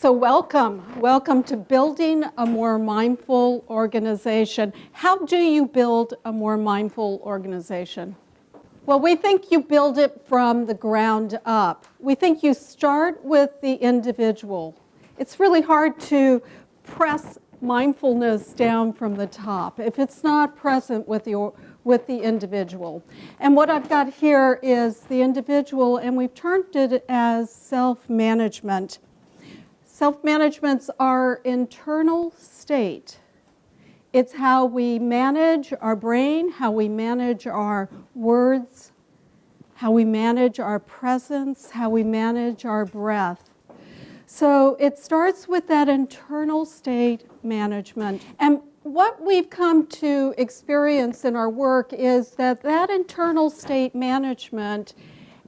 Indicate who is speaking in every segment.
Speaker 1: So welcome to building a more mindful organization. How do you build a more mindful organization? Well, we think you build it from the ground up. We think you start with the individual. It's really hard to press mindfulness down from the top if it's not present with the individual. And what I've got here is the individual, and we've termed it as self-management. Self-management's our internal state. It's how we manage our brain, how we manage our words, how we manage our presence, how we manage our breath. So it starts with that internal state management. And what we've come to experience in our work is that that internal state management,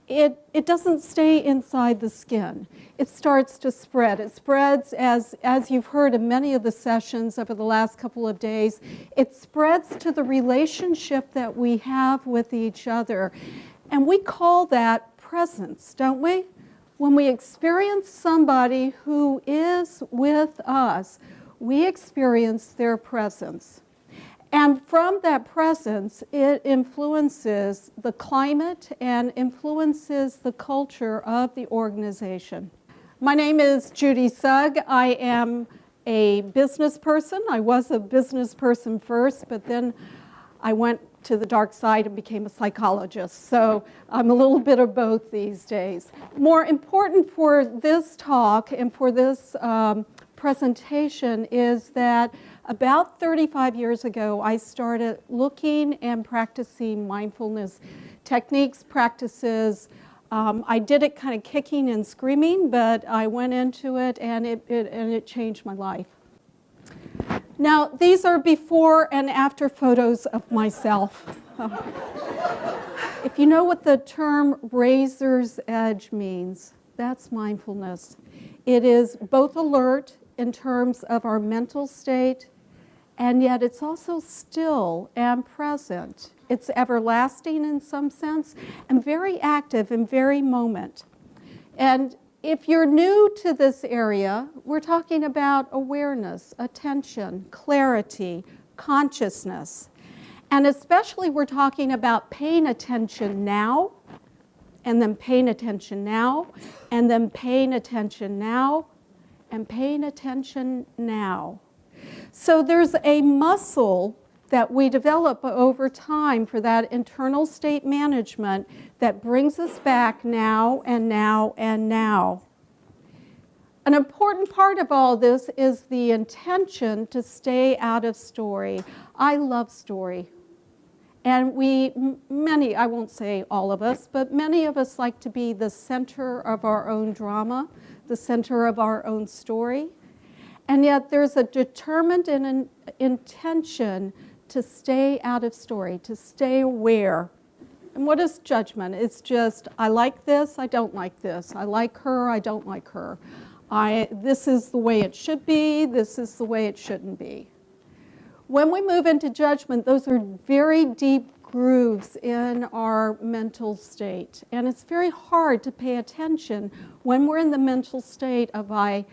Speaker 1: it doesn't stay inside the skin. It starts to spread. It spreads, as you've heard in many of the sessions over the last couple of days, it spreads to the relationship that we have with each other. And we call that presence, don't we? When we experience somebody who is with us, we experience their presence. And from that presence, it influences the climate and influences the culture of the organization. My name is Judy Sugg. I am a business person. I was a business person first, but then I went to the dark side and became a psychologist. So I'm a little bit of both these days. More important for this talk and for this presentation is that about 35 years ago, I started looking and practicing mindfulness techniques, practices. I did it kind of kicking and screaming, but I went into it and it changed my life. Now, these are before and after photos of myself. If you know what the term razor's edge means, that's mindfulness. It is both alert in terms of our mental state, and yet it's also still and present. It's everlasting in some sense, and very active and very moment. And if you're new to this area, we're talking about awareness, attention, clarity, consciousness. And especially we're talking about paying attention now, and then paying attention now, and then paying attention now, and paying attention now. So there's a muscle that we develop over time for that internal state management that brings us back now and now and now. An important part of all this is the intention to stay out of story. I love story. And many, I won't say all of us, but many of us like to be the center of our own drama, the center of our own story. And yet there's a determined and an intention to stay out of story, to stay aware. And what is judgment? It's just, I like this, I don't like this. I like her, I don't like her. This is the way it should be, this is the way it shouldn't be. When we move into judgment, those are very deep grooves in our mental state. And it's very hard to pay attention when we're in the mental state of I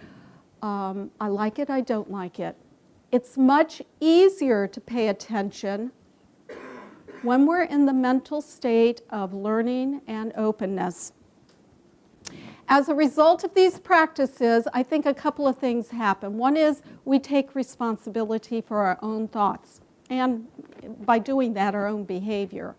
Speaker 1: like it, I don't like it. It's much easier to pay attention when we're in the mental state of learning and openness. As a result of these practices, I think a couple of things happen. One is we take responsibility for our own thoughts, and by doing that, our own behavior.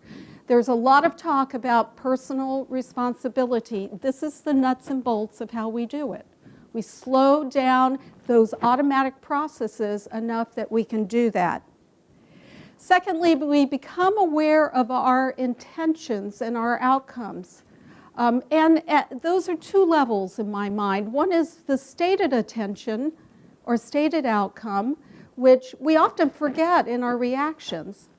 Speaker 1: There's a lot of talk about personal responsibility. This is the nuts and bolts of how we do it. We slow down those automatic processes enough that we can do that. Secondly, we become aware of our intentions and our outcomes. Those are two levels in my mind. One is the stated attention or stated outcome, which we often forget in our reactions.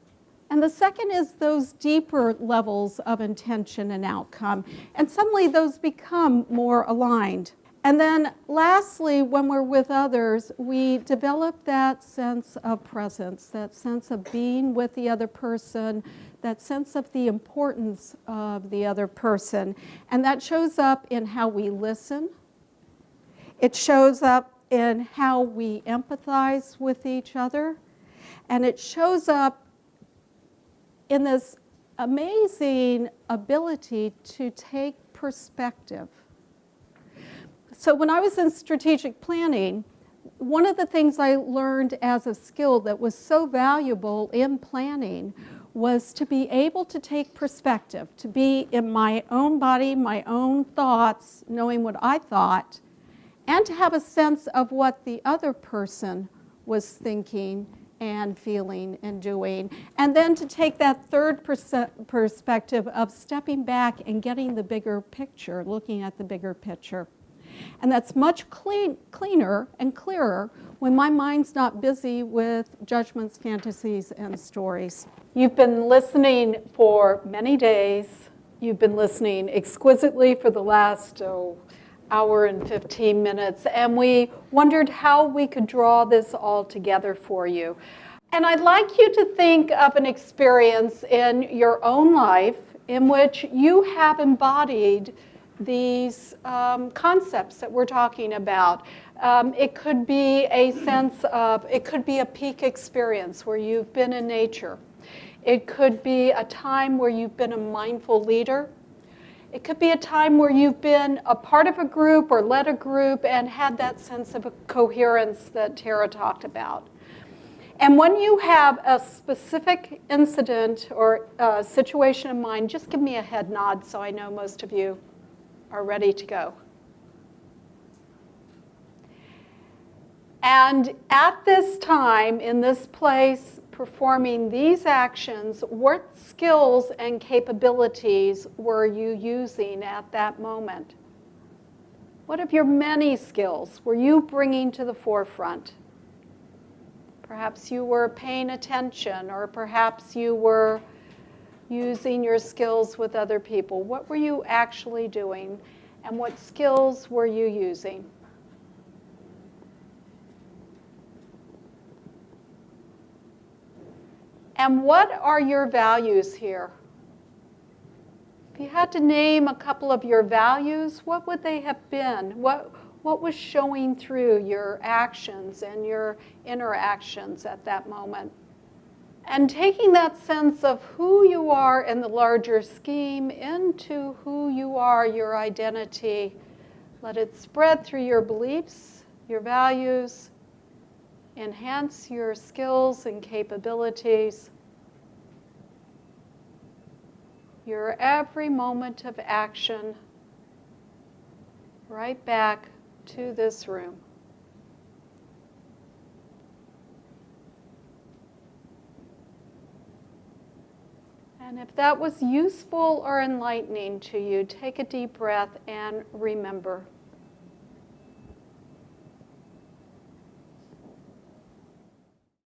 Speaker 1: And the second is those deeper levels of intention and outcome. And suddenly those become more aligned. And then lastly, when we're with others, we develop that sense of presence, that sense of being with the other person, that sense of the importance of the other person. And that shows up in how we listen. It shows up in how we empathize with each other. And it shows up in this amazing ability to take perspective. So when I was in strategic planning, one of the things I learned as a skill that was so valuable in planning was to be able to take perspective, to be in my own body, my own thoughts, knowing what I thought, and to have a sense of what the other person was thinking and feeling and doing. And then to take that third perspective of stepping back and getting the bigger picture, looking at the bigger picture. And that's much cleaner and clearer when my mind's not busy with judgments, fantasies, and stories. You've been listening for many days. You've been listening exquisitely for the last hour and 15 minutes, and we wondered how we could draw this all together for you. And I'd like you to think of an experience in your own life in which you have embodied these concepts that we're talking about. It could be a sense of, it could be a peak experience where you've been in nature. It could be a time where you've been a mindful leader. It could be a time where you've been a part of a group or led a group and had that sense of a coherence that Tara talked about. And when you have a specific incident or situation in mind, just give me a head nod so I know most of you are ready to go. And at this time, in this place, performing these actions, what skills and capabilities were you using at that moment? What of your many skills were you bringing to the forefront? Perhaps you were paying attention, or perhaps you were using your skills with other people. What were you actually doing, and what skills were you using? And what are your values here? If you had to name a couple of your values, what would they have been? What was showing through your actions and your interactions at that moment? And taking that sense of who you are in the larger scheme into who you are, your identity, let it spread through your beliefs, your values, enhance your skills and capabilities. Your every moment of action, right back to this room. And if that was useful or enlightening to you, take a deep breath and remember.